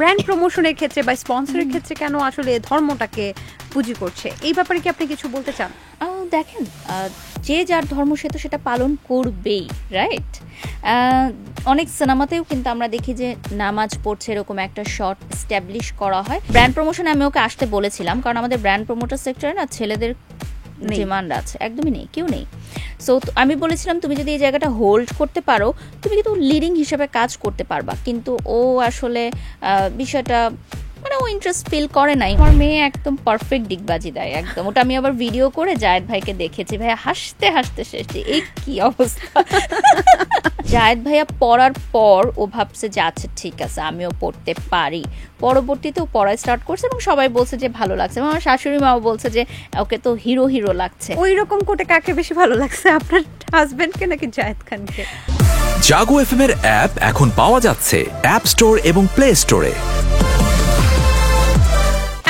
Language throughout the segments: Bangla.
ব্র্যান্ড প্রমোশনের ক্ষেত্রে বা স্পন্সরের ক্ষেত্রে কেন আসলে ধর্মটাকে পুঁজি করছে, এই ব্যাপারে কি আপনি কিছু বলতে চান? দেখেন, যে যার ধর্ম সে তো সেটা পালন করবেই, রাইট? অনেক সিনেমাতেও কিন্তু আমরা দেখি যে নামাজ পড়ছে এরকম একটা শর্ট এস্টাবলিশ করা হয়। ব্র্যান্ড প্রমোশনে আমি ওকে আসতে বলেছিলাম, কারণ আমাদের ব্র্যান্ড প্রমোটার সেক্টরে না ছেলেদের ডিমান্ড আছে, একদমই নেই, কেউ নেই। সো আমি বলেছিলাম তুমি যদি এই জায়গাটা হোল্ড করতে পারো তুমি কিন্তু লিডিং হিসেবে কাজ করতে পারবা, কিন্তু ও আসলে বিষয়টা মানে ও ইন্টারেস্ট ফিল করে নাই। আমার মেয়ে একদম পারফেক্ট ডিগবাজি দেয় একদম। ওটা আমি আবার ভিডিও করে জায়েদ ভাইকে দেখেছি, ভাইয়া হাসতে হাসতে শেষ, এই কি অবস্থা। জায়েদ ভাইয়া পড়ার পর ও ভাবছে যে আচ্ছা ঠিক আছে আমিও পড়তে পারি। পরবর্তীতে ও পড়া স্টার্ট করছে এবং সবাই বলছে যে ভালো লাগছে। আমার শাশুড়ি মাও বলছে যে ওকে তো হিরো হিরো লাগছে। ওই রকম কোটে কাকে বেশি ভালো লাগছে, আপনার হাজবেন্ডকে নাকি জায়েদ খানকে? জাগো এফএম এর অ্যাপ এখন পাওয়া যাচ্ছে অ্যাপ স্টোর এবং প্লে স্টোরে।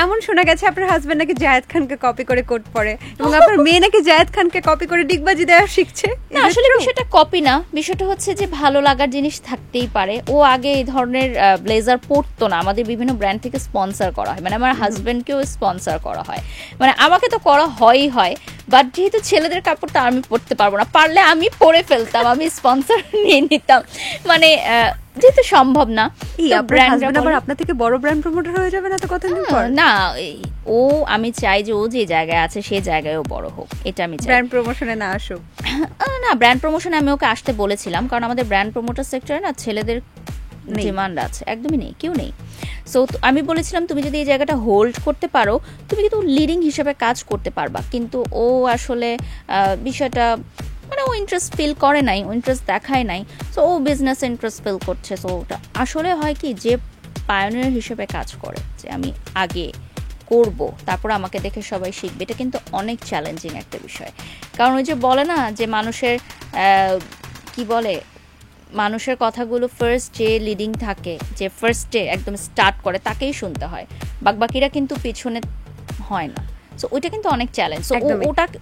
এমন শোনা গেছে আপনার হাজবেন্ড নাকি জায়েদ খানকে কপি করে কোট পরে এবং আপনার মেয়ে নাকি জায়েদ খানকে কপি করে ডিগবাজি দেওয়া শিখছে। না, আসলে বিষয়টা কপি না, বিষয়টা হচ্ছে যে ভালো লাগার জিনিস থাকতেই পারে। ও আগে এই ধরনের ব্লেজার পরতো না, আমাদের বিভিন্ন ব্র্যান্ড থেকে স্পন্সর করা হয়, মানে আমার হাজবেন্ডকেও স্পন্সর করা হয়, মানে আমাকে তো করা হয়ই হয়। বাট যেহেতু ছেলেদের কাপড়টা আমি পরতে পারবো না, পারলে আমি পরে ফেলতাম, আমি স্পন্সর নিয়ে নিতাম, মানে যেহেতু সম্ভব না। আপনার থেকে বড় ব্র্যান্ড প্রমোটার হয়ে যাবে না তো কতদিন পর? না, ও আমি চাই যে ও যে জায়গায় আছে সেই জায়গায়ও বড় হোক, এটা আমি চাই। ব্র্যান্ড প্রমোশনে না আসুক না, ব্র্যান্ড প্রমোশনে আমি ওকে আসতে বলেছিলাম, কারণ আমাদের ব্র্যান্ড প্রমোটার সেক্টরে না ছেলেদের ডিমান্ড আছে, একদমই নেই, কেউ নেই। সো আমি বলেছিলাম তুমি যদি এই জায়গাটা হোল্ড করতে পারো তুমি কিন্তু লিডিং হিসেবে কাজ করতে পারবা, কিন্তু ও আসলে বিষয়টা মানে ও ইন্টারেস্ট ফিল করে নাই, ও ইন্টারেস্ট দেখায় নাই। সো ও বিজনেস ইন্টারেস্ট ফিল করছে। সো ওটা আসলে হয় কি, যে পায়োনিয়ার হিসেবে কাজ করে, যে আমি আগে করব তারপর আমাকে দেখে সবাই শিখবে, এটা কিন্তু অনেক চ্যালেঞ্জিং একটা বিষয়। কারণ ওই যে বলে না যে মানুষের কি বলে, মানুষের কথাগুলো ফার্স্ট যে লিডিং থাকে, যে ফার্স্টে একদম স্টার্ট করে তাকেই শুনতে হয়, বাকিরা কিন্তু পিছনে হয় না। সো ওইটা কিন্তু অনেক চ্যালেঞ্জ। সো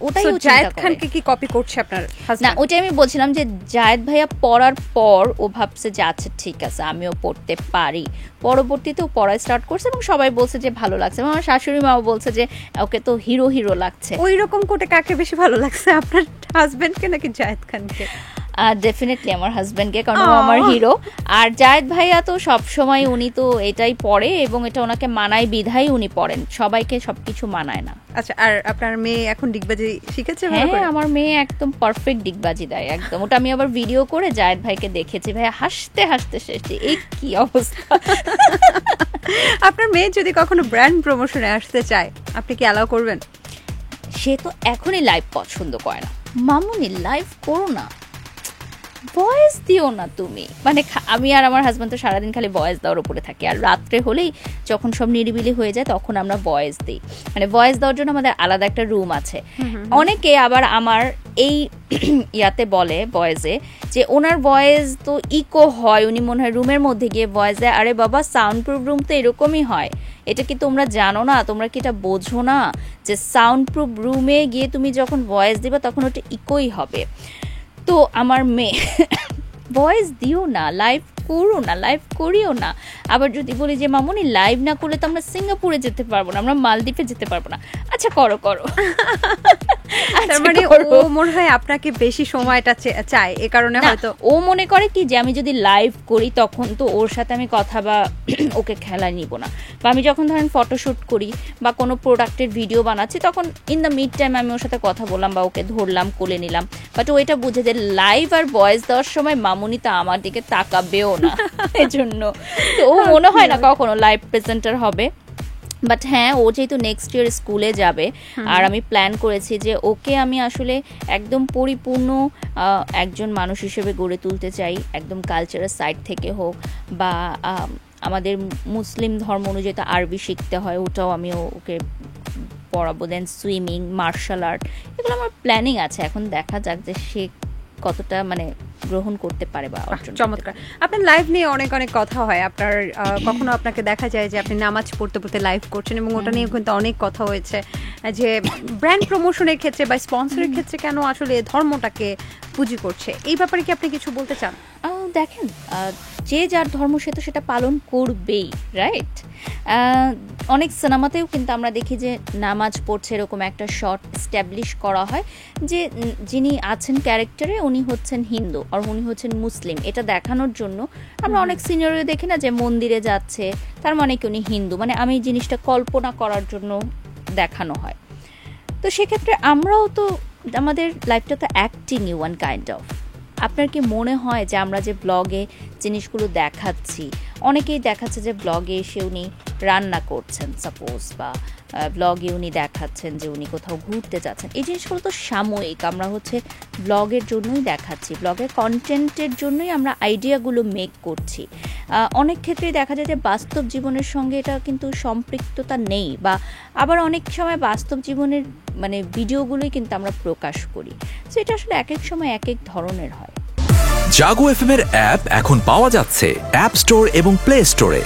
ওটাই জায়েদ খানকে কি কপি করছে আপনার হাজবেন্ড? না, ওইটাই আমি বলছিলাম যে জায়েদ ভাইয়া পড়ার পর ও ভাবছে যে আচ্ছা ঠিক আছে আমিও পড়তে পারি। পরবর্তীতে ও পড়া স্টার্ট করছে এবং সবাই বলছে যে ভালো লাগছে। আমার শাশুড়ি মাও বলছে যে ওকে তো হিরো হিরো লাগছে। ওই রকম কোটে কাকে বেশি ভালো লাগছে, আপনার হাজবেন্ডকে নাকি জায়েদ খানকে? ডেফিনেটলি আমার হাজবেন্ডকে, কারণ ও আমার হিরো। আর জায়েদ ভাইয়া তো সবসময় উনি তো এটাই পড়ে এবং এটা ওনাকে মানায় বিধায় উনি পড়েন, সবাইকে সবকিছু মানায় না। আচ্ছা, আর আপনার মেয়ে এখন ডিগবাজি শিখেছে? হ্যাঁ, আমার মেয়ে একদম পারফেক্ট ডিগবাজি দেয় একদম। ওটা আমি আবার ভিডিও করে জায়েদ ভাইকে দেখেছি, ভাইয়া হাসতে হাসতে শেষ, এই কি অবস্থা। আপনার মেয়ে যদি কখনো ব্র্যান্ড প্রমোশনে আসতে চায় আপনি কি অ্যালাউ করবেন? সে তো এখনই লাইভ পছন্দ করে না। মামুনি লাইভ করো না, ভয়েস দিও না তুমি, মানে আমি আর আমার হাজবেন্ড তো সারাদিন খালি ভয়েস দেওয়ার উপরে থাকি, আর রাত্রে হলেই যখন সব নিরিবিলি হয়ে যায় তখন আমরা ভয়েস দিই, মানে ভয়েস দেওয়ার জন্য আমাদের আলাদা একটা রুম আছে। অনেকে আবার আমার এই ইয়াতে বলে ভয়েসে যে ওনার ভয়েস তো ইকো হয়, উনি মনে হয় রুমের মধ্যে গিয়ে ভয়েস দেয়। আরে বাবা, সাউন্ড প্রুফ রুম তো এরকমই হয়, এটা কি তোমরা জানো না? তোমরা কি এটা বোঝো না যে সাউন্ড প্রুফ রুমে গিয়ে তুমি যখন ভয়েস দিবা তখন ওটা ইকোই হবে। তো আমার মেয়ে ভয়েস দিও না, লাইভ করো না, লাইভ করিও না। আবার যদি বলি যে মামুনি লাইভ না করলে তো আমরা সিঙ্গাপুরে যেতে পারবো না, আমরা মালদ্বীপে যেতে পারবো না। আচ্ছা করো করো। তার মানে ও মনে হয় আপনাকে বেশি সময়টা চায়, এ কারণে হয়তো ও মনে করে কি যে আমি যদি লাইভ করি তখন তো ওর সাথে আমি কথা বা ওকে খেলায় নিব না, বা আমি যখন ধরেন ফটোশুট করি বা কোনো প্রোডাক্টের ভিডিও বানাচ্ছি তখন ইন দ্য মিড টাইম আমি ওর সাথে কথা বললাম বা ওকে ধরলাম কোলে নিলাম, বাট ও এটা বুঝে যে লাইভ আর ভয়েস দেওয়ার সময় মামুনি তা আমার দিকে তাকাবেও না, এজন্য তো ও মনে হয় না কখনো লাইভ প্রেজেন্টার হবে। বাট হ্যাঁ, ও যেহেতু নেক্সট ইয়ার স্কুলে যাবে আর আমি প্ল্যান করেছি যে ওকে আমি আসলে একদম পরিপূর্ণ একজন মানুষ হিসেবে গড়ে তুলতে চাই, একদম কালচারাল সাইড থেকে হোক বা আমাদের মুসলিম ধর্ম অনুযায়ী তো আরবি শিখতে হয়, ওটাও আমি ওকে পড়াবো। দেন সুইমিং, মার্শাল আর্ট, এগুলো আমার প্ল্যানিং আছে। এখন দেখা যাক যে সে কতটা মানে গ্রহণ করতে পারে বা অর্জন। চমৎকার। আপনার লাইভ নিয়ে অনেক অনেক কথা হয়, আপনার কখনো আপনাকে দেখা যায় যে আপনি নামাজ পড়তে পড়তে লাইভ করছেন এবং ওটা নিয়ে কিন্তু অনেক কথা হয়েছে যে ব্র্যান্ড প্রমোশনের ক্ষেত্রে বা স্পন্সরের ক্ষেত্রে কেন আসলে ধর্মটাকে পুঁজি করছে, এই ব্যাপারে কি আপনি কিছু বলতে চান? দেখেন, যে যার ধর্ম সে তো সেটা পালন করবেই, রাইট? অনেক সিনেমাতেও কিন্তু আমরা দেখি যে নামাজ পড়ছে এরকম একটা শর্ট এস্টাবলিশ করা হয় যে যিনি আছেন ক্যারেক্টারে উনি হচ্ছেন হিন্দু আর উনি হচ্ছেন মুসলিম, এটা দেখানোর জন্য আমরা অনেক সিনিয়রও দেখি না যে মন্দিরে যাচ্ছে, তার মানে কি উনি হিন্দু, মানে আমি জিনিসটা কল্পনা করার জন্য দেখানো হয়। তো সেক্ষেত্রে আমরাও তো আমাদের লাইফটা তো অ্যাক্টিংই ওয়ান কাইন্ড অফ। আপনার কি মনে হয় যে আমরা যে ব্লগে জিনিসগুলো দেখাচ্ছি, অনেকেই দেখাচ্ছে যে ব্লগে এসে উনি রান্না করছেন সাপোজ, বা ব্লগে উনি দেখাচ্ছেন যে উনি কোথাও ঘুরতে যাচ্ছেন, এই জিনিসগুলো তো সাময়িক, আমরা হচ্ছে ব্লগের জন্যই দেখাচ্ছি, ব্লগের কন্টেন্টের জন্যই আমরা আইডিয়াগুলো মেক করছি। অনেক ক্ষেত্রেই দেখা যায় যে বাস্তব জীবনের সঙ্গে এটা কিন্তু সম্পৃক্ততা নেই, বা আবার অনেক সময় বাস্তব জীবনের মানে ভিডিওগুলোই কিন্তু আমরা প্রকাশ করি। সো এটা আসলে এক এক সময় এক এক ধরনের হয়। জাগো এফএম এর অ্যাপ এখন পাওয়া যাচ্ছে অ্যাপ স্টোর এবং প্লে স্টোরে।